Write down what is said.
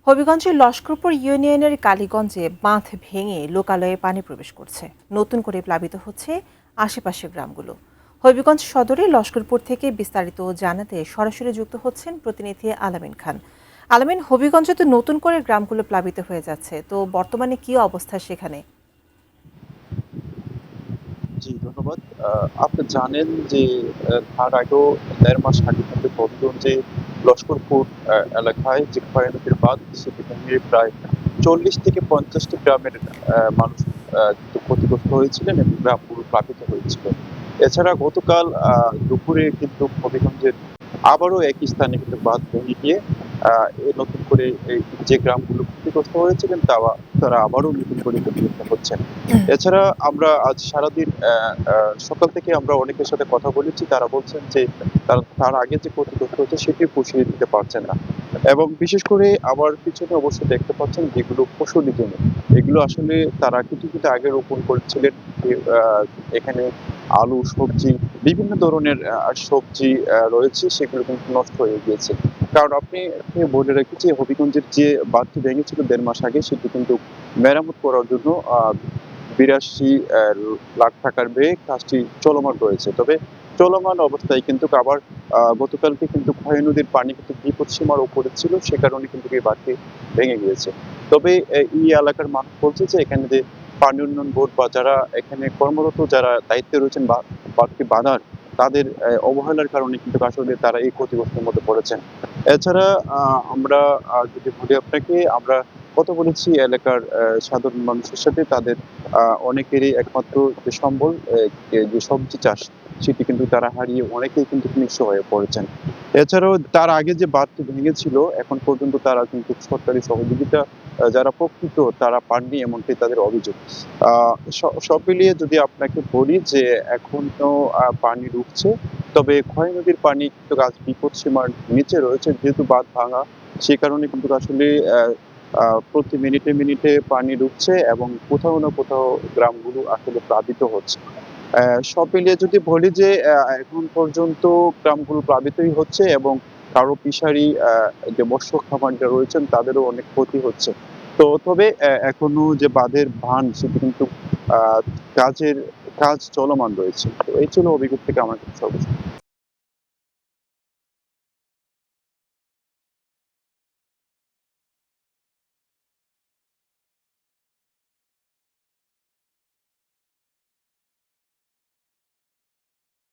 হবিগঞ্জের লস্করপুর ইউনিয়নের কালীগঞ্জে বাঁধ ভেঙে লোকালয়ে পানি প্রবেশ করছে। নতুন করে প্লাবিত হচ্ছে আশেপাশের গ্রামগুলো। হবিগঞ্জ সদরে লস্করপুর থেকে বিস্তারিত জানাতে সরাসরি যুক্ত হচ্ছেন প্রতিনিধি আলামিন খান। আলামিন, হবিগঞ্জে তো নতুন করে গ্রামগুলো প্লাবিত হয়ে যাচ্ছে, তো বর্তমানে কি অবস্থা সেখানে? জি, ধন্যবাদ। আপনি জানেন যে তার আগেও ১.৫ মাস আগে কিন্তু হবিগঞ্জে লস্করপুর এলাকায় যে খয়া নদীর বাঁধ সেটি ভেঙে প্রায় ৪০ থেকে ৫০ টি গ্রামের মানুষ কিন্তু ক্ষতিগ্রস্ত হয়েছিলেন এবং গ্রামগুলো প্লাবিত হয়েছিল। এছাড়া গতকাল দুপুরে কিন্তু হবিগঞ্জের আবারও একই স্থানে কিন্তু বাঁধ ভেঙে গিয়ে এ নতুন করে এই যে গ্রামগুলো ক্ষতিগ্রস্ত হয়েছিলেন তারা আবারও নতুন করে ক্ষতিগ্রস্ত হচ্ছেন। এছাড়া আমরা আজ সারাদিন সকাল থেকে আমরা অনেকের সাথে কথা বলেছি। তারা বলছেন যে তার আগে যে ক্ষতিগ্রস্ত হয়েছে সেটি পুষিয়ে দিতে পারছেন না। এবং বিশেষ করে আমার পিছনে অবশ্যই দেখতে পাচ্ছেন যেগুলো ফসলি জমি। এগুলো আসলে তারা কিছুদিন আগে রোপণ করেছিলেন। যে এখানে আলু, সবজি বিভিন্ন ধরনের সবজি রয়েছে সেগুলো কিন্তু নষ্ট হয়ে গিয়েছে। কারণ আপনি বলে রাখি যে হবিগঞ্জের যে বাঁধটি ভেঙেছিল ১.৫ মাস আগে সেটি কিন্তু মেরামত করার জন্য ৮২ লাখ টাকার ব্যয়ে কাজটি চলমান রয়েছে। তবে চলমান অবস্থায় কিন্তু আবার গতকালকে কিন্তু খয়া নদীর পানি কিন্তু বিপদসীমার উপরে ছিল। সে কারণে কিন্তু এই বাঁধটি ভেঙে গিয়েছে। তবে এই এলাকার মানুষ বলছে যে এখানে যে পানি উন্নয়ন বোর্ড বা যারা এখানে কর্মরত যারা দায়িত্বে রয়েছেন বাঁধটি বাঁধার তাদের অবহেলার কারণে কিন্তু আসলে তারা এই ক্ষতিগ্রস্তের মধ্যে পড়েছেন। এছাড়া আমরা যদি বলি আপনাকে আমরা কথা বলেছি এলাকার সাধারণ মানুষের সাথে তাদের অনেকেরই একমাত্র যে সম্বল যে সবজি চাষ সেটি কিন্তু তারা হারিয়ে অনেকেই কিন্তু নিঃস্ব হয়ে পড়েছেন। এছাড়াও তার আগে যে বাঁধটি ভেঙেছিল এখন পর্যন্ত তারা কিন্তু সরকারি সহযোগিতা যারা প্রকৃত তারা পাননি এমনটি তাদের অভিযোগ। আ সব মিলিয়ে যদি আপনাকে বলি যে এখনো পানি রুখছে। তবে ক্ষয় নদীর পানি কিন্তু আজ বিপদসীমার নিচে রয়েছে যেহেতু বাঁধ ভাঙা সে কারণে কিন্তু আসলে অ্যা আ প্রতি মিনিটে পানি ঢুকছে এবং কোথাও না কোথাও গ্রামগুলো আসলে প্লাবিত হচ্ছে। সব মিলিয়ে যদি বলি যে এখন পর্যন্ত গ্রামগুলো প্লাবিতই হচ্ছে এবং কারো ফিশারি যে মৎস্য খামারিরা রয়েছেন তাদেরও অনেক ক্ষতি হচ্ছে। তবে এখনো যে বাঁধের ভান সেটি কিন্তু আ কাজের কাজ চলমান রয়েছে। তো এই ছিল অভিজ্ঞতা থেকে আমার কাছে সর্বশেষ।